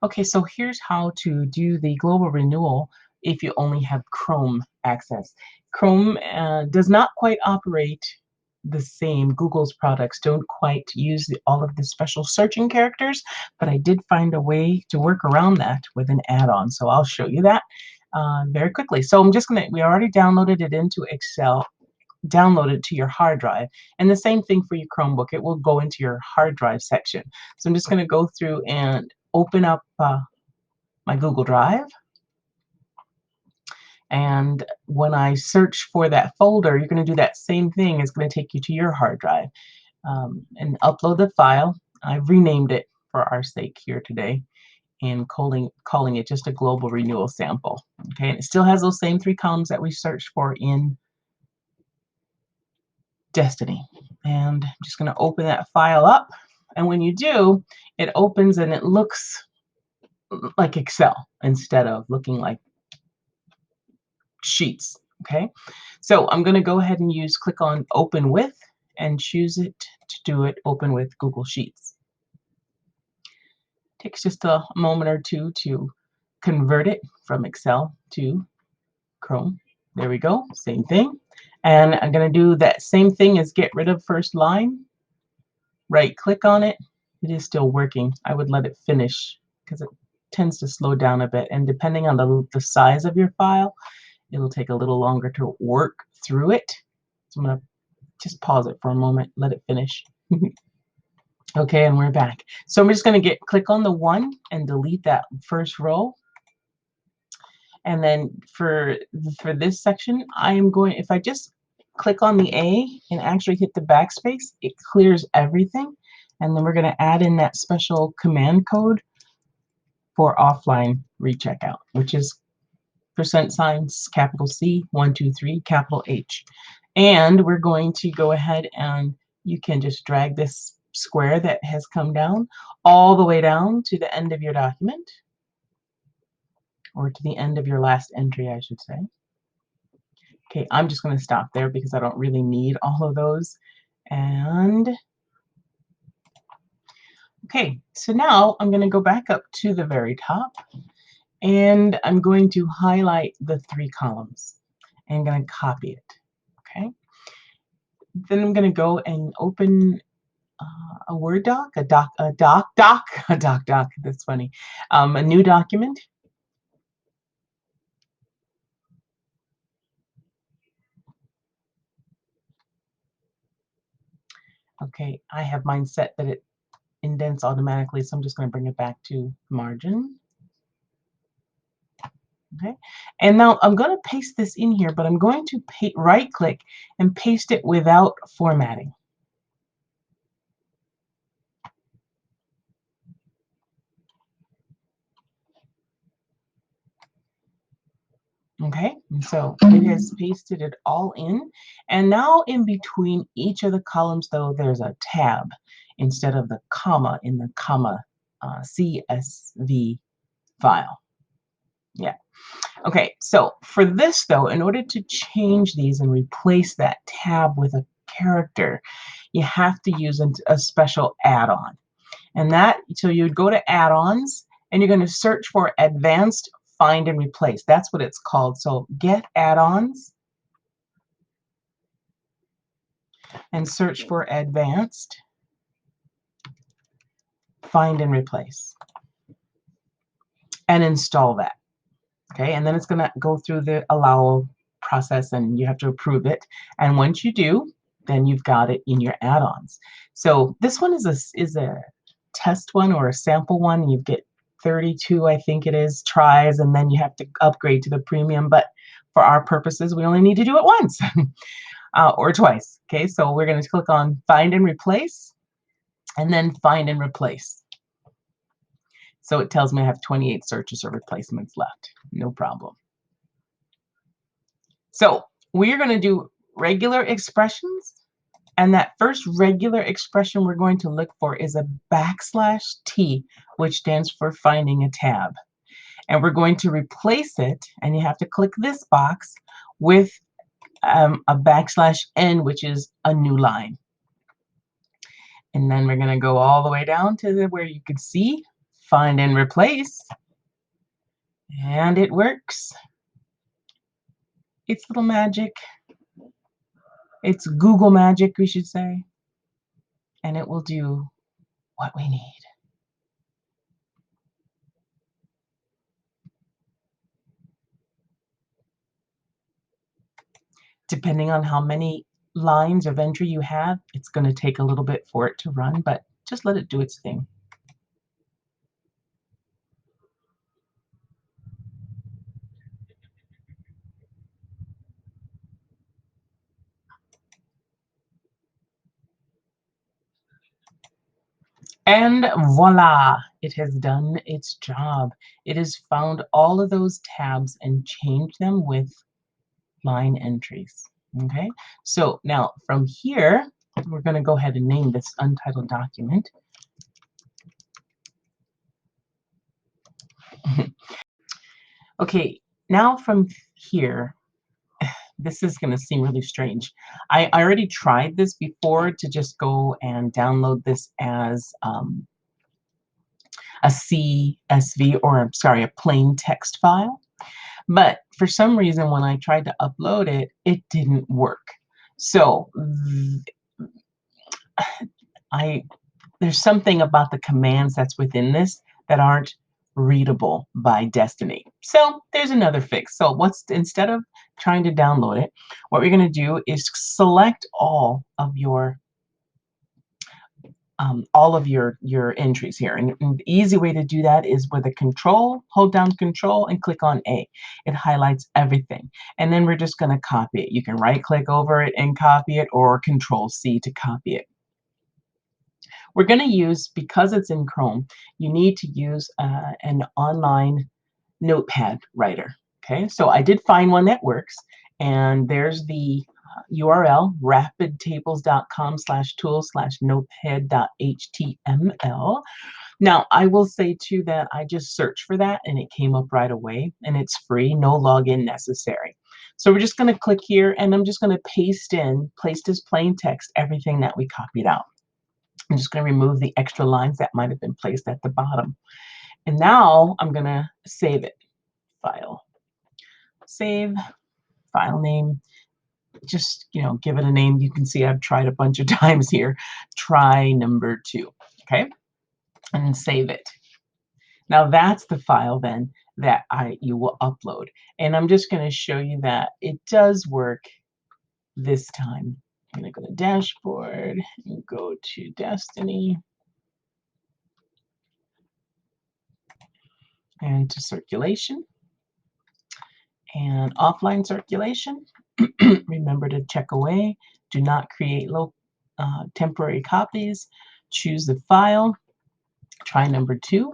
Okay, so here's how to do the global renewal if you only have Chrome access. Chrome does not quite operate the same. Google's products don't quite use all of the special searching characters, but I did find a way to work around that with an add-on. So I'll show you that very quickly. So I'm just we already downloaded it into Excel, download it to your hard drive. And the same thing for your Chromebook. It will go into your hard drive section. So I'm just going to go through and open up my Google Drive. And when I search for that folder, you're going to do that same thing. It's going to take you to your hard drive and upload the file. I've renamed it for our sake here today and calling it just a global renewal sample. Okay, and it still has those same 3 columns that we searched for in Destiny. And I'm just going to open that file up. And when you do, it opens and it looks like Excel instead of looking like sheets. Okay, so I'm going to go ahead and click on Open With and choose it to do it open with Google Sheets. Takes just a moment or two to convert it from Excel to Chrome. There we go, same thing. And I'm going to do that same thing as get rid of first line. Right click on it. It is still working. I would let it finish because it tends to slow down a bit, and depending on the size of your file, it'll take a little longer to work through it. So I'm going to just pause it for a moment, let it finish. Okay, and we're back. So I'm just going to click on the 1 and delete that first row. And then for this section, I am going, if I just click on the A and actually hit the backspace, it clears everything. And then we're going to add in that special command code for offline recheckout, which is %, capital C, 123, capital H. And we're going to go ahead and you can just drag this square that has come down all the way down to the end of your document, or to the end of your last entry, I should say. Okay, I'm just going to stop there because I don't really need all of those. And okay, so now I'm going to go back up to the very top and I'm going to highlight the 3 columns and I'm going to copy it. Okay, then I'm going to go and open a Word doc, a doc, that's funny, a new document. Okay, I have mine set that it indents automatically, so I'm just going to bring it back to margin. Okay, and now I'm going to paste this in here, but I'm going to right click and paste it without formatting. Okay, and so it has pasted it all in, and now in between each of the columns, though, there's a tab instead of the comma in the comma CSV file. Yeah. Okay, so for this, though, in order to change these and replace that tab with a character, you have to use a special add-on. And that, so you'd go to add-ons and you're going to search for advanced find and replace. That's what it's called. So get add-ons and search for advanced find and replace and install that. Okay, and then it's going to go through the allow process and you have to approve it. And once you do, then you've got it in your add-ons. So this one is a test one or a sample one, and you get 32, I think it is, tries, and then you have to upgrade to the premium. But for our purposes, we only need to do it once or twice. Okay, so we're going to click on find and replace and then find and replace. So it tells me I have 28 searches or replacements left. No problem. So we're going to do regular expressions. And that first regular expression we're going to look for is a \T, which stands for finding a tab. And we're going to replace it, and you have to click this box, with a \N, which is a new line. And then we're going to go all the way down to where you can see find and replace, and it works. It's little magic. It's Google magic, we should say, and it will do what we need. Depending on how many lines of entry you have, it's going to take a little bit for it to run, but just let it do its thing. And voila, it has done its job. It has found all of those tabs and changed them with line entries. Okay, so now from here, we're going to go ahead and name this untitled document. Okay, now from here, this is going to seem really strange. I already tried this before to just go and download this as a CSV, or I'm sorry, a plain text file. But for some reason, when I tried to upload it, it didn't work. So there's something about the commands that's within this that aren't readable by Destiny. So there's another fix. So instead of trying to download it, what we're going to do is select all of your entries here. And the easy way to do that is with a control, hold down control and click on A. It highlights everything. And then we're just going to copy it. You can right click over it and copy it, or control C to copy it. We're going to use, because it's in Chrome, you need to use an online notepad writer. Okay, so I did find one that works, and there's the URL, rapidtables.com/tools/notepad.html. Now, I will say too that I just searched for that and it came up right away, and it's free, no login necessary. So we're just going to click here, and I'm just going to place as plain text everything that we copied out. I'm just going to remove the extra lines that might have been placed at the bottom. And now I'm going to save it. File. Save. File name. Just, give it a name. You can see I've tried a bunch of times here. Try number 2. Okay? And save it. Now that's the file then that you will upload. And I'm just going to show you that it does work this time. I'm going to go to Dashboard and go to Destiny and to Circulation and Offline Circulation. Remember to check away. Do not create temporary copies. Choose the file. Try number 2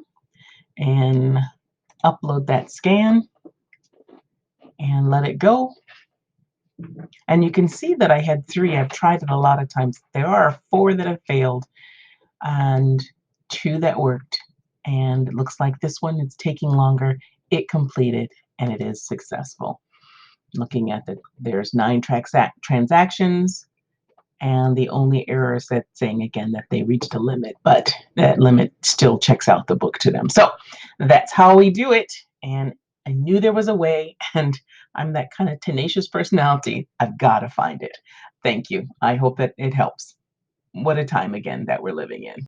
and upload that scan and let it go. And you can see that I had 3. I've tried it a lot of times. There are 4 that have failed and 2 that worked. And it looks like this one is taking longer. It completed and it is successful. Looking at there's 9 transactions, and the only error is that saying again that they reached a limit, but that limit still checks out the book to them. So that's how we do it. And I knew there was a way, and I'm that kind of tenacious personality. I've got to find it. Thank you. I hope that it helps. What a time again that we're living in.